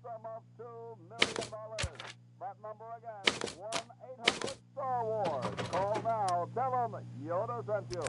Sum of $2 million. That number again, 1-800-STAR-WARS. Call now. Tell them Yoda sent you.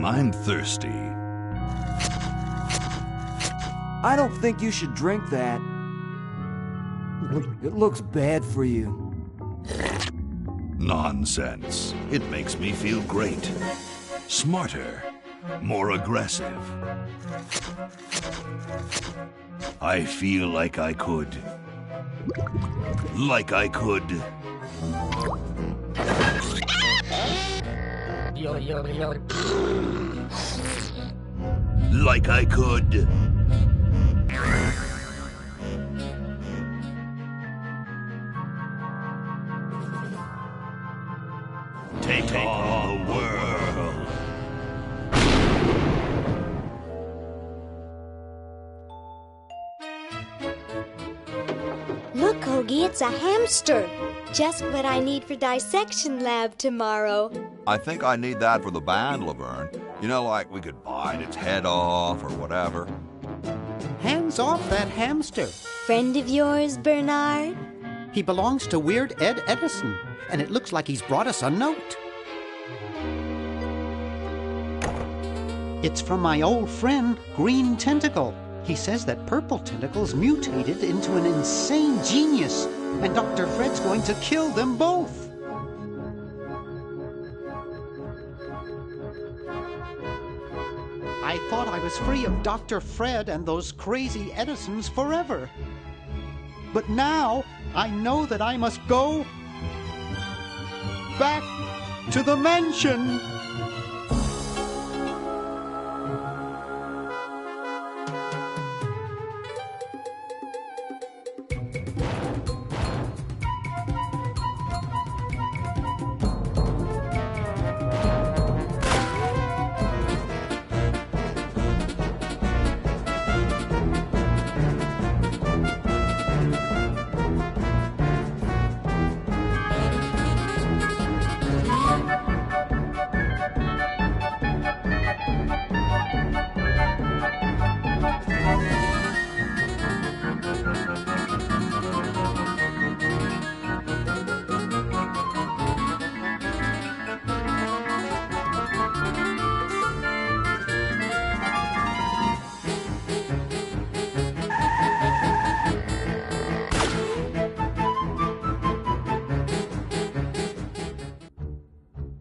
I'm thirsty. I don't think you should drink that. It looks bad for you. Nonsense. It makes me feel great. Smarter. More aggressive. I feel like I could. Like I could. Like I could. Take on the world. Look, Hoagie, it's a hamster. Just what I need for dissection lab tomorrow. I think I need that for the band, Laverne. You know, like we could bite its head off or whatever. Hands off that hamster. Friend of yours, Bernard? He belongs to Weird Ed Edison, and it looks like he's brought us a note. It's from my old friend, Green Tentacle. He says that Purple Tentacle's mutated into an insane genius, and Dr. Fred's going to kill them both. I thought I was free of Dr. Fred and those crazy Edisons forever. But now I know that I must go back to the mansion.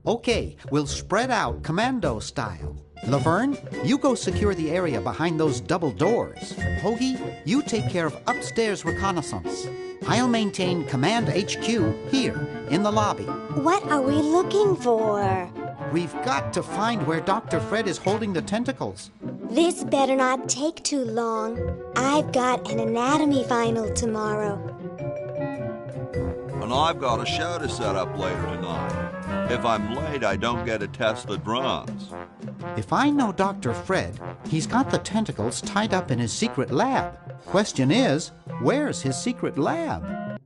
Okay, we'll spread out commando style. Laverne, you go secure the area behind those double doors. Hoagie, you take care of upstairs reconnaissance. I'll maintain Command HQ here, in the lobby. What are we looking for? We've got to find where Dr. Fred is holding the tentacles. This better not take too long. I've got an anatomy final tomorrow. And I've got a show to set up later tonight. If I'm late, I don't get to test the drums. If I know Dr. Fred, he's got the tentacles tied up in his secret lab. Question is, where's his secret lab?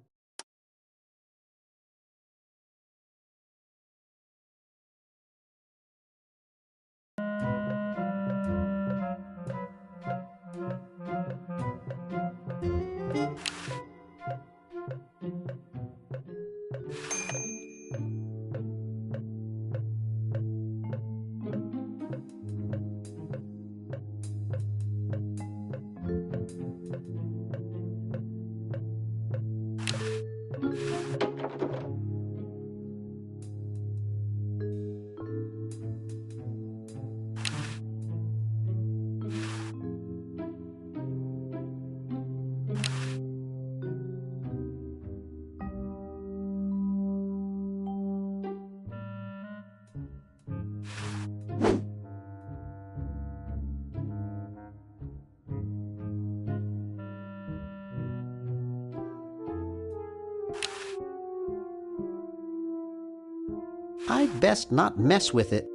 best not mess with it.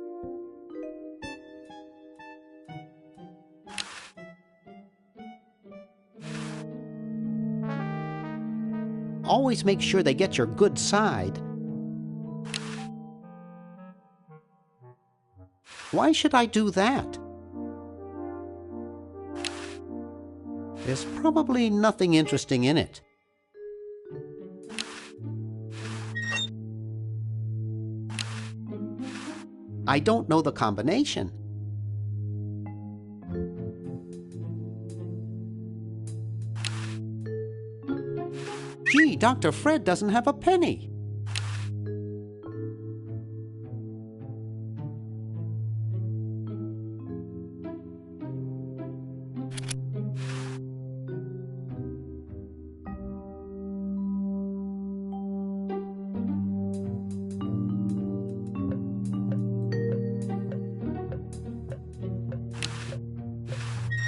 Always make sure they get your good side. Why should I do that? There's probably nothing interesting in it. I don't know the combination. Gee, Dr. Fred doesn't have a penny.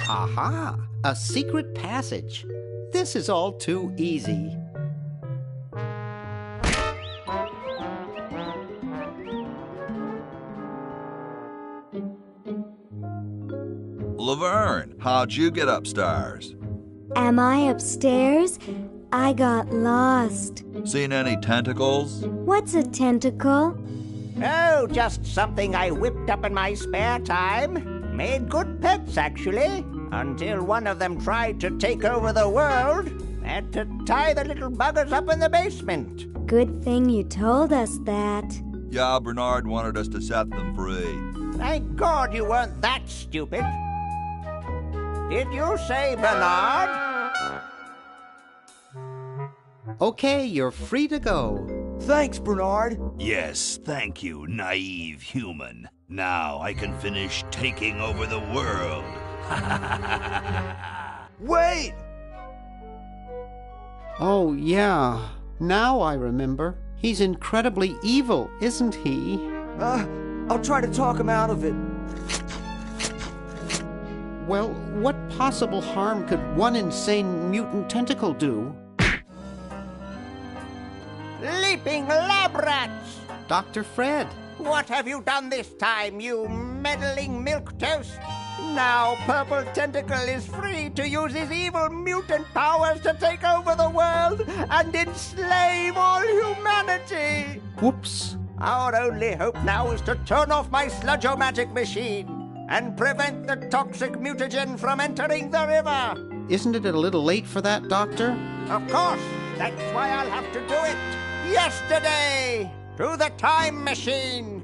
Aha! A secret passage. This is all too easy. Laverne, how'd you get upstairs? Am I upstairs? I got lost. Seen any tentacles? What's a tentacle? Oh, just something I whipped up in my spare time. Made good pets, actually, until one of them tried to take over the world. Had to tie the little buggers up in the basement. Good thing you told us that. Yeah, Bernard wanted us to set them free. Thank God you weren't that stupid. Did you say Bernard? Okay, you're free to go. Thanks, Bernard. Yes, thank you, naive human. Now I can finish taking over the world. Wait! Oh, yeah. Now I remember. He's incredibly evil, isn't he? I'll try to talk him out of it. Well, what possible harm could one insane mutant tentacle do? Leaping lab rats! Dr. Fred. What have you done this time, you meddling milquetoast? Now Purple Tentacle is free to use his evil mutant powers to take over the world and enslave all humanity! Whoops. Our only hope now is to turn off my sludge-o-magic machine and prevent the toxic mutagen from entering the river. Isn't it a little late for that, Doctor? Of course, that's why I'll have to do it yesterday through the time machine.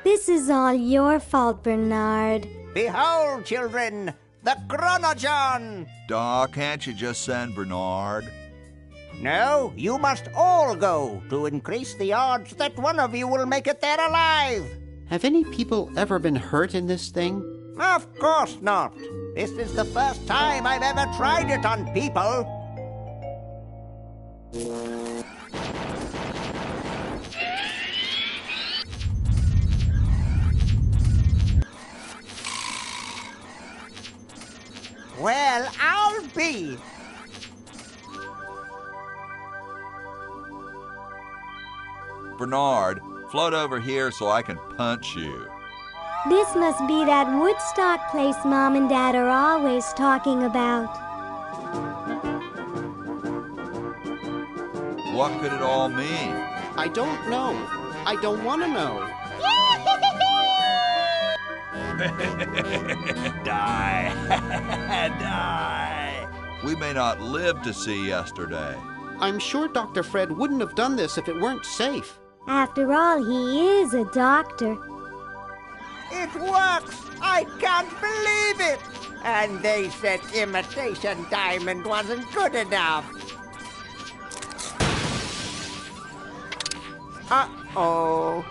This is all your fault, Bernard. Behold, children, the Chronogon! Doc, can't you just send Bernard? No, you must all go to increase the odds that one of you will make it there alive. Have any people ever been hurt in this thing? Of course not. This is the first time I've ever tried it on people. Well, I'll be. Bernard, float over here so I can punch you. This must be that Woodstock place Mom and Dad are always talking about. What could it all mean? I don't know. I don't want to know. Die. Die. We may not live to see yesterday. I'm sure Dr. Fred wouldn't have done this if it weren't safe. After all, he is a doctor. It works! I can't believe it! And they said imitation diamond wasn't good enough. Uh-oh.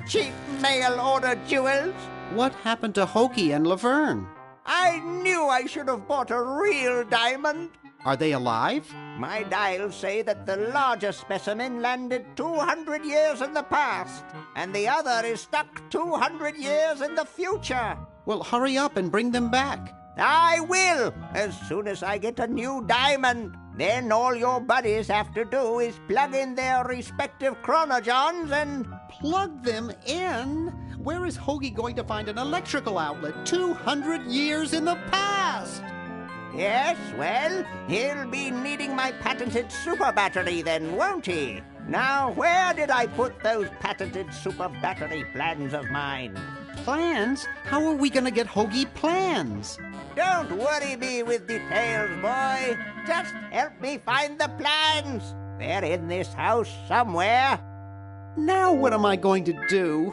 Cheap mail order jewels. What happened to Hoagie and Laverne? I knew I should have bought a real diamond. Are they alive? My dials say that the larger specimen landed 200 years in the past, and the other is stuck 200 years in the future. Well, hurry up and bring them back. I will, as soon as I get a new diamond. Then all your buddies have to do is plug in their respective chronogens and... Plug them in? Where is Hoagie going to find an electrical outlet 200 years in the past? Yes, well, he'll be needing my patented super battery then, won't he? Now, where did I put those patented super battery plans of mine? Plans? How are we going to get Hoagie plans? Don't worry me with details, boy. Just help me find the plans. They're in this house somewhere. Now what am I going to do?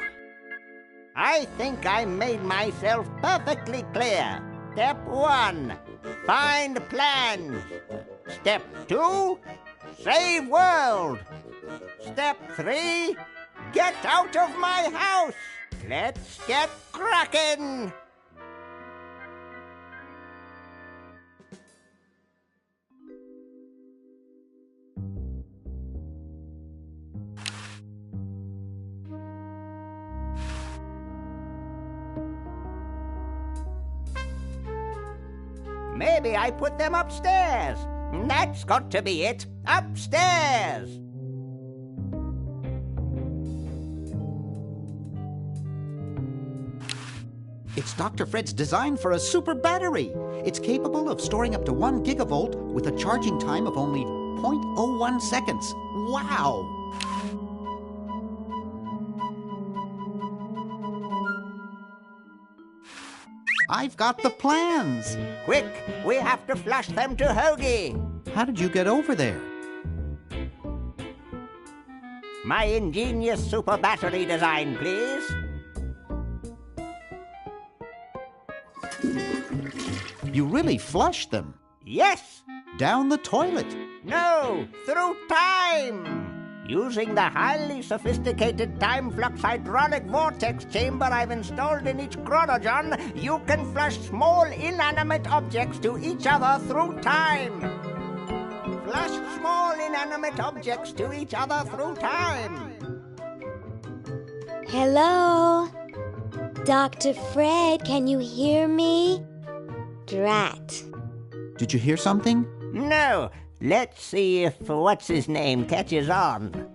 I think I made myself perfectly clear. Step 1, find plans. Step 2, save world. Step 3, get out of my house. Let's get cracking. Maybe I put them upstairs. That's got to be it. Upstairs. It's Dr. Fred's design for a super battery. It's capable of storing up to 1 gigavolt with a charging time of only 0.01 seconds. Wow! I've got the plans. Quick, we have to flush them to Hoagie. How did you get over there? My ingenious super battery design, please. You really flushed them. Yes. Down the toilet. No, through time. Using the highly sophisticated time flux hydronic vortex chamber I've installed in each chronogen, you can flush small inanimate objects to each other through time. Flush small inanimate objects to each other through time. Hello? Dr. Fred, can you hear me? Drat. Did you hear something? No. Let's see if what's-his-name catches on.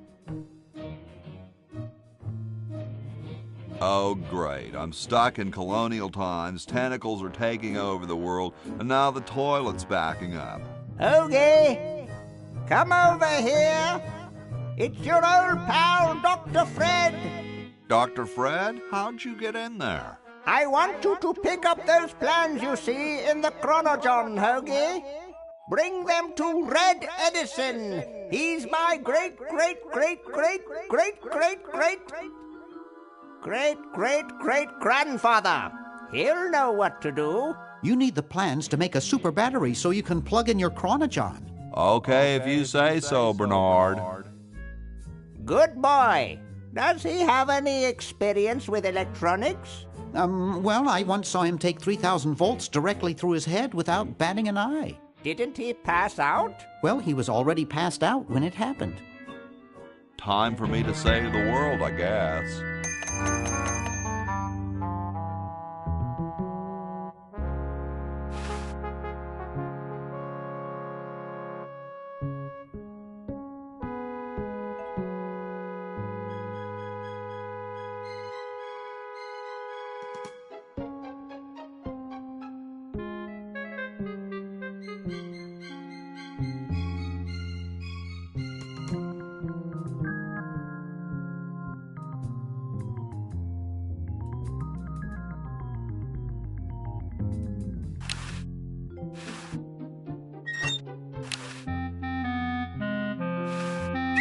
Oh, great. I'm stuck in colonial times, tentacles are taking over the world, and now the toilet's backing up. Hoagie, come over here. It's your old pal, Dr. Fred. Dr. Fred, how'd you get in there? I want you to pick up those plans you see in the chronogen, Hoagie. Bring them to Red Edison. He's my great-great-great-great-great-great-great-great-grandfather. He'll know what to do. You need the plans to make a super battery so you can plug in your chronogen. Okay, if you say so, Bernard. Good boy. Does he have any experience with electronics? Well, I once saw him take 3,000 volts directly through his head without batting an eye. Didn't he pass out? Well, he was already passed out when it happened. Time for me to save the world, I guess.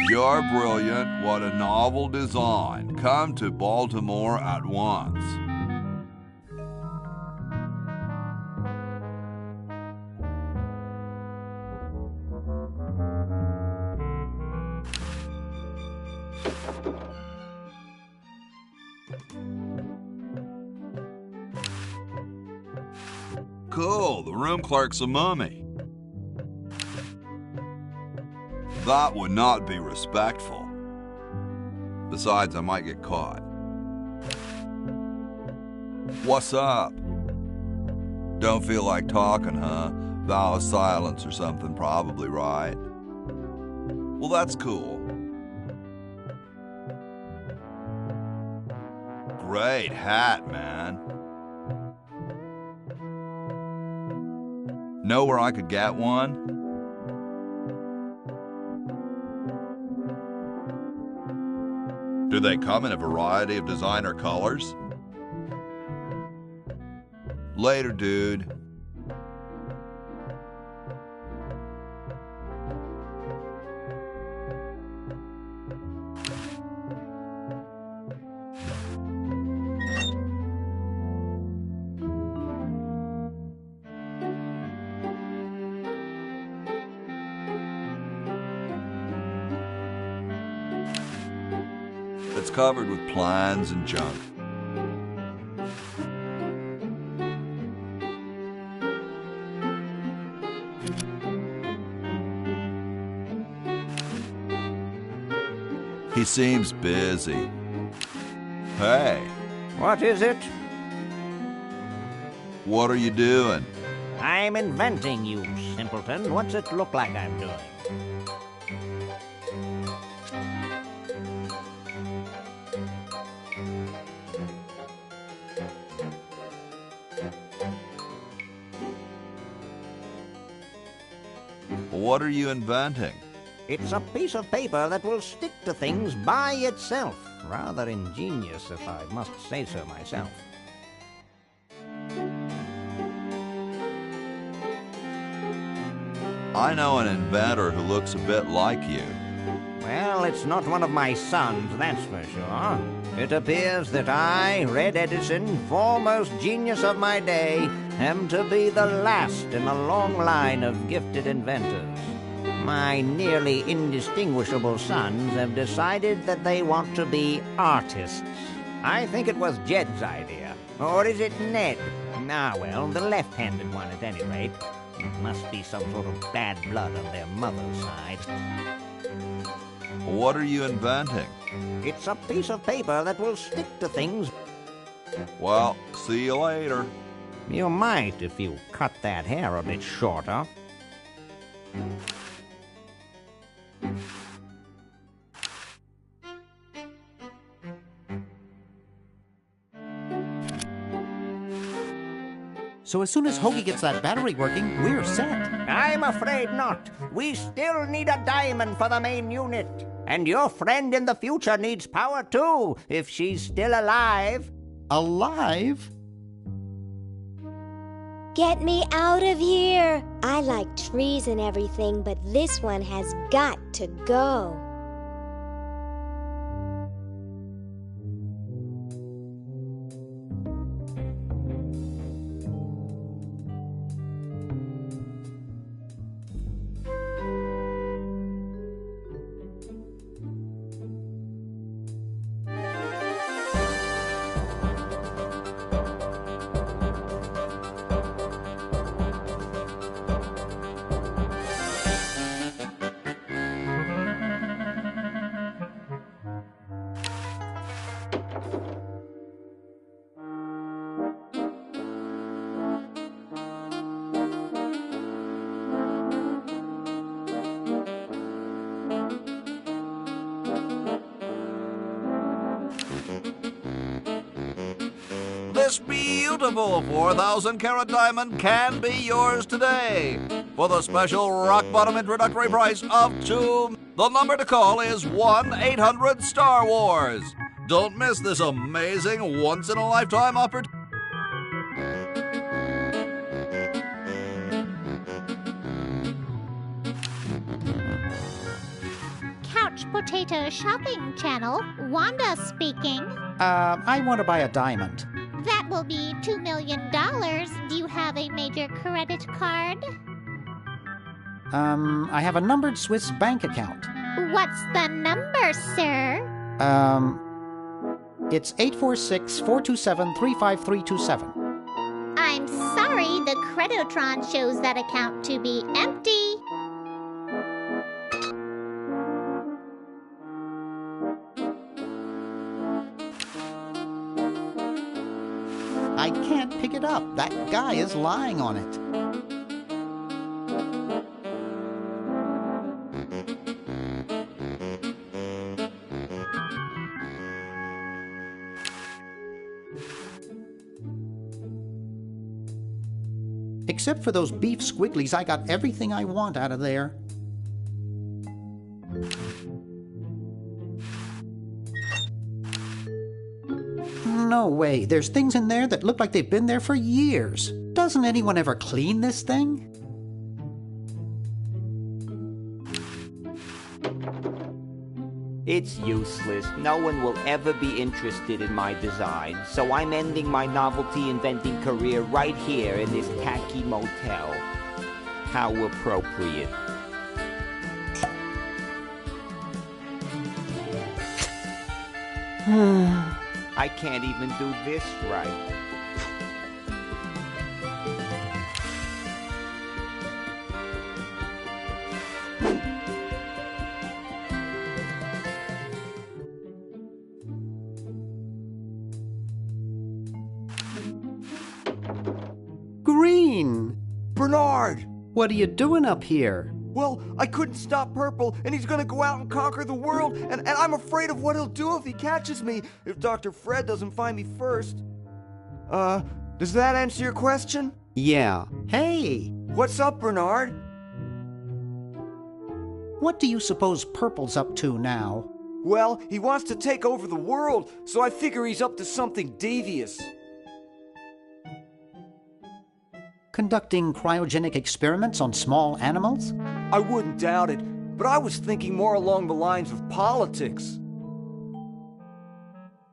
You're brilliant. What a novel design. Come to Baltimore at once. cool. The room clerk's a mummy. That would not be respectful. Besides, I might get caught. What's up? Don't feel like talking, huh? Vow of silence or something, probably, right? Well, that's cool. Great hat, man. Know where I could get one? Do they come in a variety of designer colors? Later, dude. It's covered with plans and junk. He seems busy. Hey. What is it? What are you doing? I'm inventing, you simpleton. What's it look like I'm doing? What are you inventing? It's a piece of paper that will stick to things by itself. Rather ingenious, if I must say so myself. I know an inventor who looks a bit like you. Well, it's not one of my sons, that's for sure. It appears that I, Red Edison, foremost genius of my day, am to be the last in a long line of gifted inventors. My nearly indistinguishable sons have decided that they want to be artists. I think it was Jed's idea. Or is it Ned? Ah, well, the left-handed one at any rate. It must be some sort of bad blood on their mother's side. What are you inventing? It's a piece of paper that will stick to things. Well, see you later. You might if you cut that hair a bit shorter. So as soon as Hoagie gets that battery working, we're set. I'm afraid not. We still need a diamond for the main unit. And your friend in the future needs power too, if she's still alive. Alive? Get me out of here! I like trees and everything, but this one has got to go. This beautiful 4,000-carat diamond can be yours today for the special rock-bottom introductory price of $2. The number to call is 1-800-STAR-WARS. Don't miss this amazing once-in-a-lifetime opportunity. Couch Potato Shopping Channel, Wanda speaking. I want to buy a diamond. That will be $2 million. Do you have a major credit card? I have a numbered Swiss bank account. What's the number, sir? It's 846-427-35327. I I'm sorry, the Credotron shows that account to be empty. I can't pick it up. That guy is lying on it. Except for those beef squigglies, I got everything I want out of there. No way. There's things in there that look like they've been there for years. Doesn't anyone ever clean this thing? It's useless. No one will ever be interested in my design, so I'm ending my novelty inventing career right here in this tacky motel. How appropriate. I can't even do this right. Green! Bernard! What are you doing up here? Well, I couldn't stop Purple, and he's gonna go out and conquer the world, and I'm afraid of what he'll do if he catches me, if Dr. Fred doesn't find me first. Does that answer your question? Yeah. Hey! What's up, Bernard? What do you suppose Purple's up to now? Well, he wants to take over the world, so I figure he's up to something devious. Conducting cryogenic experiments on small animals? I wouldn't doubt it, but I was thinking more along the lines of politics.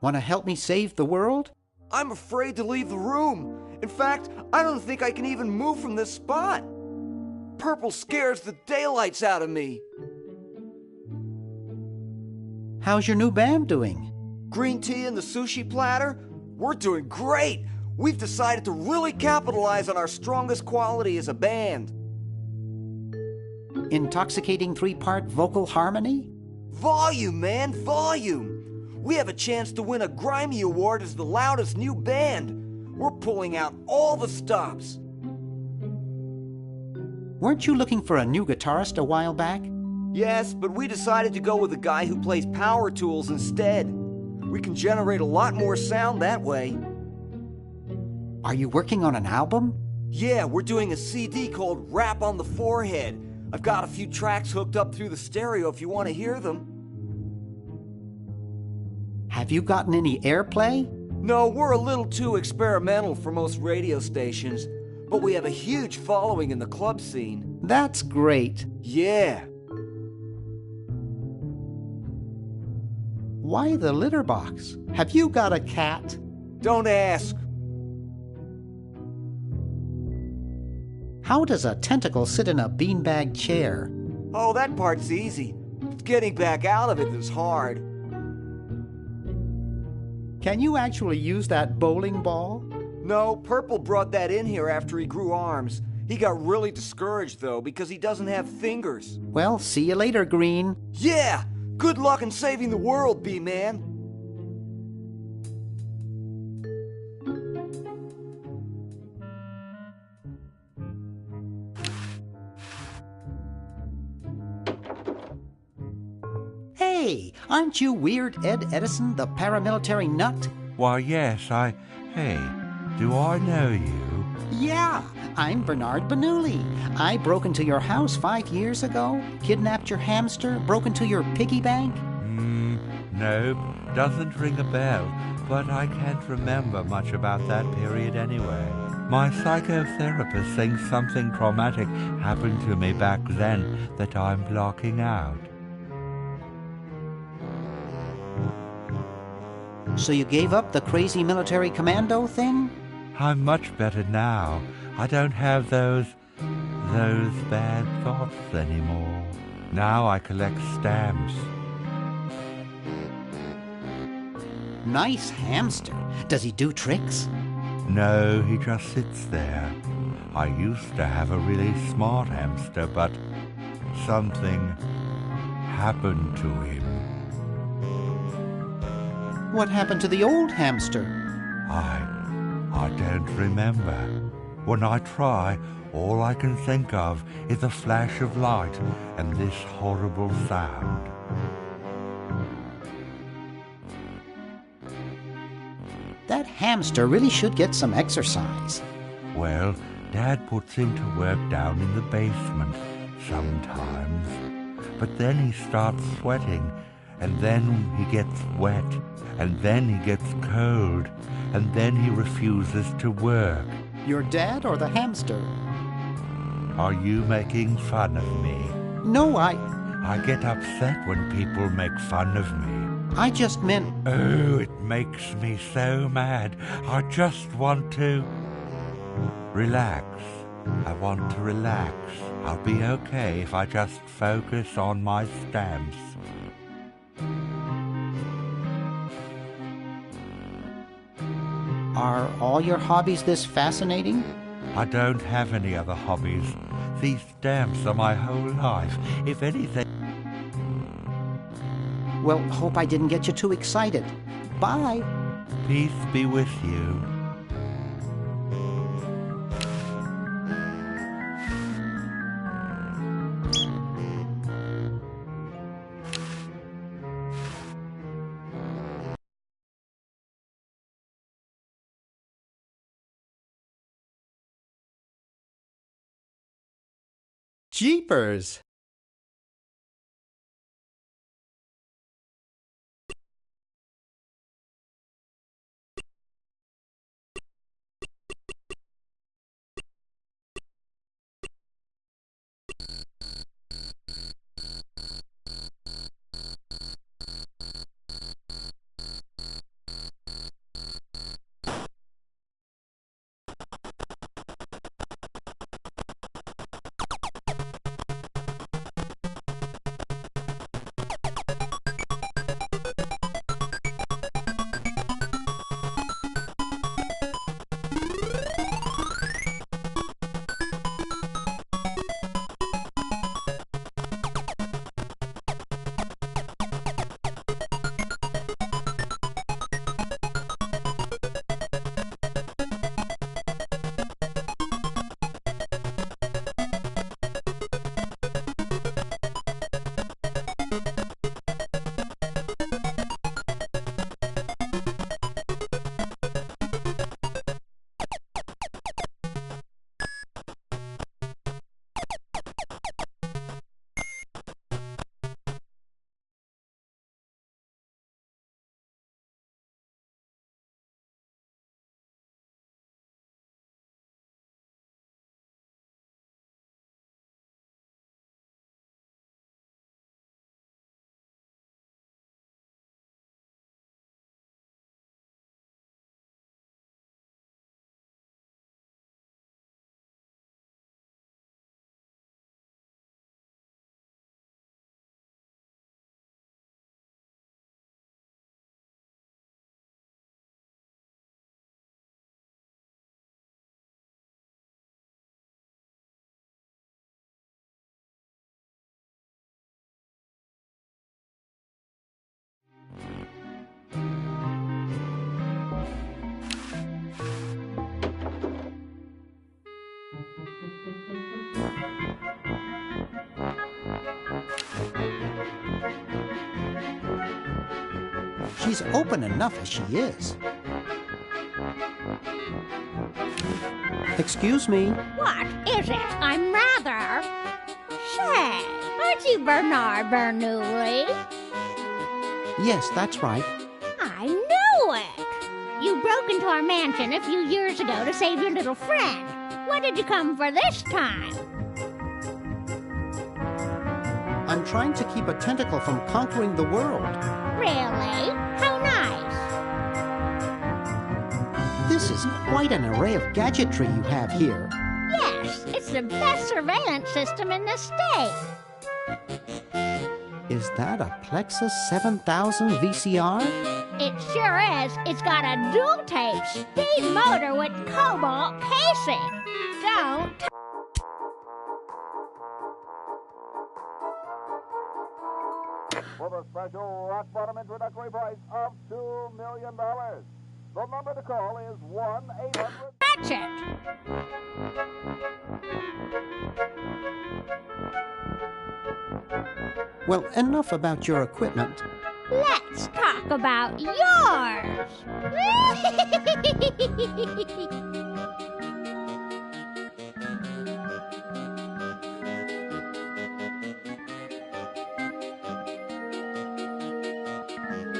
Want to help me save the world? I'm afraid to leave the room. In fact, I don't think I can even move from this spot. Purple scares the daylights out of me. How's your new band doing? Green tea and the sushi platter? We're doing great. We've decided to really capitalize on our strongest quality as a band. Intoxicating 3-part vocal harmony? Volume, man, volume! We have a chance to win a Grimey Award as the loudest new band. We're pulling out all the stops. Weren't you looking for a new guitarist a while back? Yes, but we decided to go with a guy who plays power tools instead. We can generate a lot more sound that way. Are you working on an album? Yeah, we're doing a CD called Rap on the Forehead. I've got a few tracks hooked up through the stereo if you want to hear them. Have you gotten any airplay? No, we're a little too experimental for most radio stations, but we have a huge following in the club scene. That's great. Yeah. Why the litter box? Have you got a cat? Don't ask. How does a tentacle sit in a beanbag chair? Oh, that part's easy. It's getting back out of it that's hard. Can you actually use that bowling ball? No, Purple brought that in here after he grew arms. He got really discouraged, though, because he doesn't have fingers. Well, see you later, Green. Yeah! Good luck in saving the world, B-Man. Hey, aren't you Weird Ed Edison, the paramilitary nut? Why, yes, Hey, do I know you? Yeah, I'm Bernard Bernoulli. I broke into your house 5 years ago, kidnapped your hamster, broke into your piggy bank. Nope, doesn't ring a bell, but I can't remember much about that period anyway. My psychotherapist thinks something traumatic happened to me back then that I'm blocking out. So you gave up the crazy military commando thing? I'm much better now. I don't have those bad thoughts anymore. Now I collect stamps. Nice hamster. Does he do tricks? No, he just sits there. I used to have a really smart hamster, but something happened to him. What happened to the old hamster? I don't remember. When I try, all I can think of is a flash of light and this horrible sound. That hamster really should get some exercise. Well, Dad puts him to work down in the basement sometimes. But then he starts sweating, and then he gets wet, and then he gets cold, and then he refuses to work. Your dad or the hamster? Are you making fun of me? No, I get upset when people make fun of me. I just meant... Oh, it makes me so mad. I just want to... relax. I want to relax. I'll be okay if I just focus on my stamps. Are all your hobbies this fascinating? I don't have any other hobbies. These stamps are my whole life. If anything... Well, hope I didn't get you too excited. Bye. Peace be with you. Jeepers! She's open enough as she is. Excuse me. What is it? I'm rather... Say, aren't you Bernard Bernoulli? Yes, that's right. I knew it! You broke into our mansion a few years ago to save your little friend. What did you come for this time? I'm trying to keep a tentacle from conquering the world. Really? How nice. This is quite an array of gadgetry you have here. Yes, it's the best surveillance system in the state. Is that a Plexus 7000 VCR? It sure is. It's got a dual-tape speed motor with cobalt casing. Don't For the special rock bottom introductory price of $2 million. The number to call is 1-800... touch it. Well, enough about your equipment. Let's talk about yours.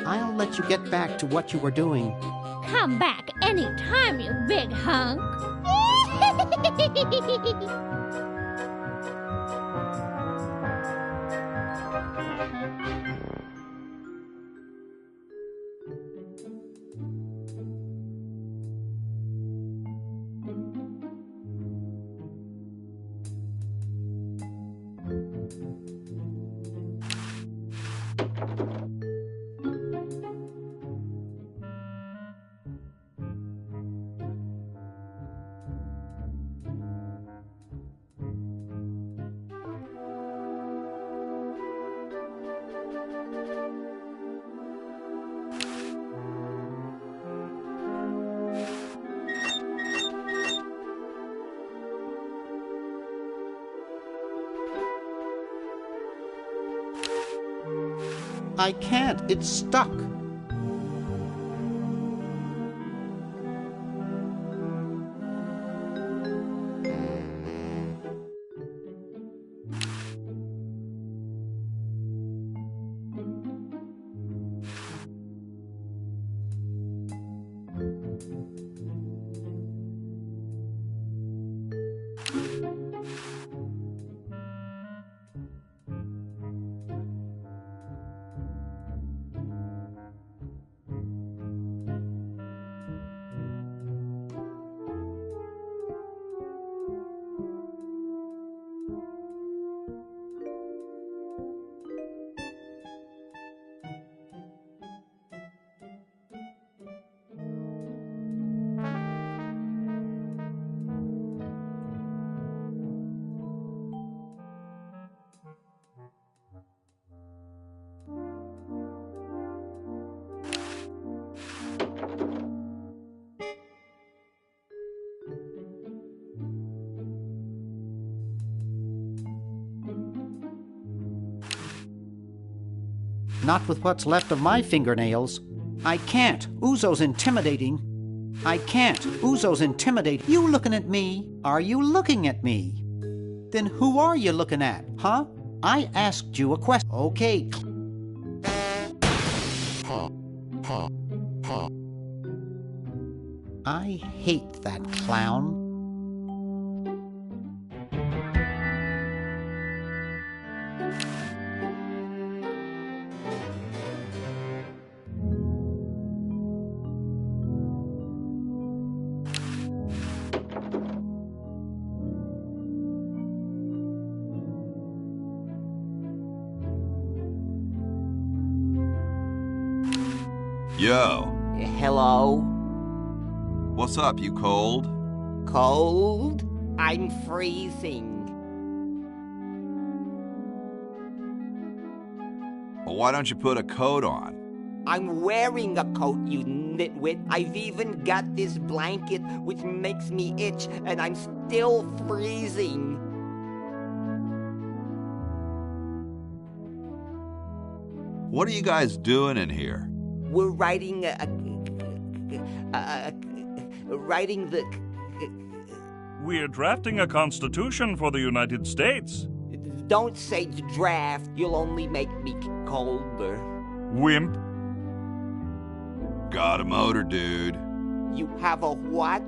I'll let you get back to what you were doing. Come back anytime, you big hunk. I can't. It's stuck. Not with what's left of my fingernails. I can't. Uzo's intimidating. I can't. Uzo's intimidating. You looking at me? Are you looking at me? Then who are you looking at, huh? I asked you a question. Okay. I hate that clown. Yo. Hello? What's up, you cold? Cold? I'm freezing. Well, why don't you put a coat on? I'm wearing a coat, you nitwit. I've even got this blanket which makes me itch, and I'm still freezing. What are you guys doing in here? We're writing We're drafting a constitution for the United States. Don't say draft. You'll only make me colder. Wimp. Got a motor, dude. You have a what?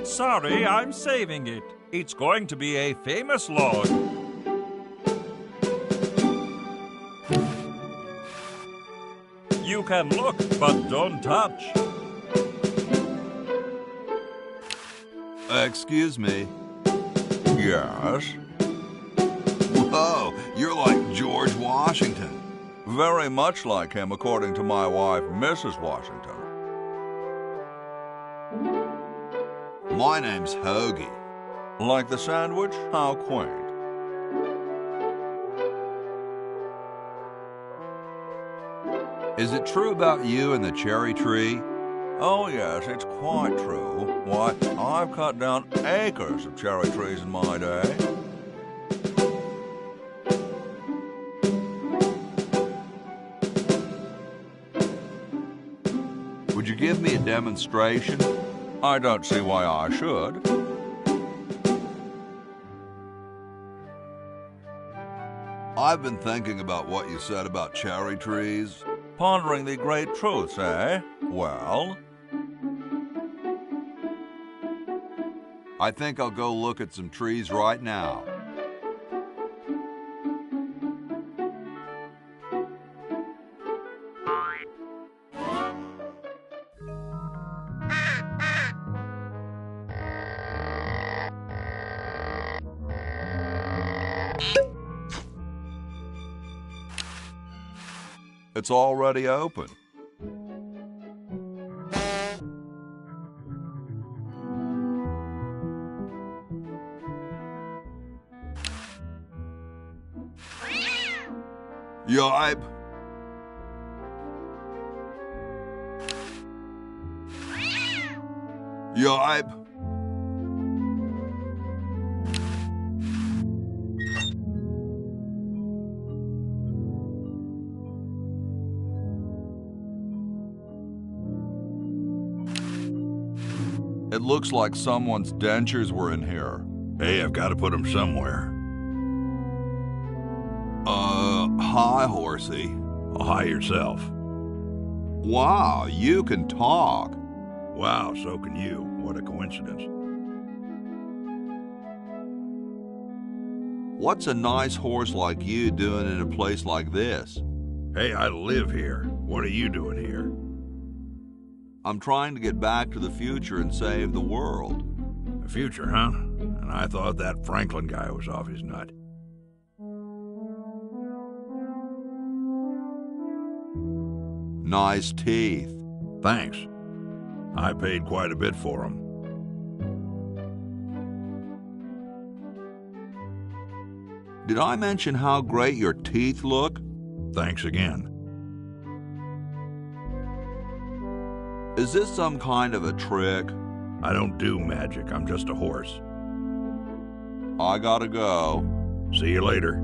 Sorry, I'm saving it. It's going to be a famous log. You can look, but don't touch. Excuse me. Yes? Whoa, you're like George Washington. Very much like him, according to my wife, Mrs. Washington. My name's Hoagie. Like the sandwich? How quaint. Is it true about you and the cherry tree? Oh, yes, it's quite true. Why, I've cut down acres of cherry trees in my day. Would you give me a demonstration? I don't see why I should. I've been thinking about what you said about cherry trees. Pondering the great truths, eh? Well? I think I'll go look at some trees right now. It's already open. Yipe. Yipe. It looks like someone's dentures were in here. Hey, I've got to put them somewhere. Hi, horsey. Hi yourself. Wow, you can talk. Wow, so can you. What a coincidence. What's a nice horse like you doing in a place like this? Hey, I live here. What are you doing here? I'm trying to get back to the future and save the world. The future, huh? And I thought that Franklin guy was off his nut. Nice teeth. Thanks. I paid quite a bit for them. Did I mention how great your teeth look? Thanks again. Is this some kind of a trick? I don't do magic. I'm just a horse. I gotta go. See you later.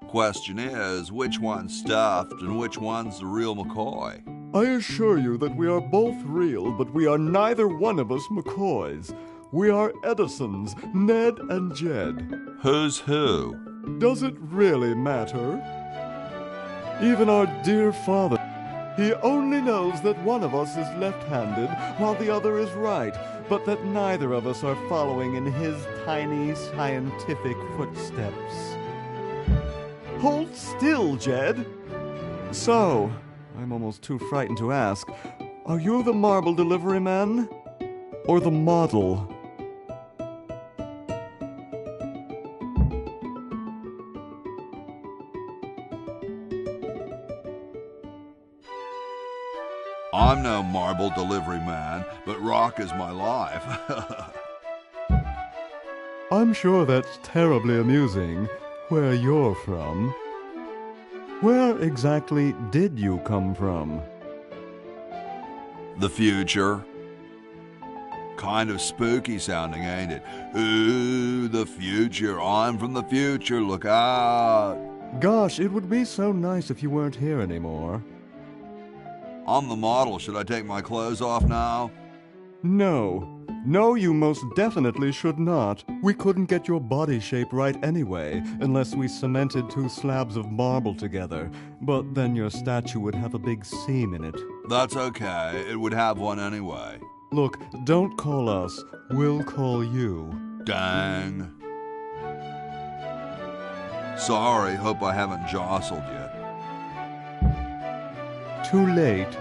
Question is, which one's stuffed and which one's the real McCoy? I assure you that we are both real, but we are neither one of us McCoys. We are Edisons, Ned and Jed. Who's who? Does it really matter? Even our dear father, he only knows that one of us is left-handed while the other is right, but that neither of us are following in his tiny scientific footsteps. Hold still, Jed. So, I'm almost too frightened to ask, are you the marble delivery man? Or the model? I'm no marble delivery man, but rock is my life. I'm sure that's terribly amusing, where you're from. Where exactly did you come from? The future. Kind of spooky sounding, ain't it? Ooh, the future. I'm from the future. Look out. Gosh, it would be so nice if you weren't here anymore. I'm the model. Should I take my clothes off now? No. No, you most definitely should not. We couldn't get your body shape right anyway, unless we cemented 2 slabs of marble together. But then your statue would have a big seam in it. That's okay. It would have one anyway. Look, don't call us. We'll call you. Dang. Sorry, hope I haven't jostled you. Too late.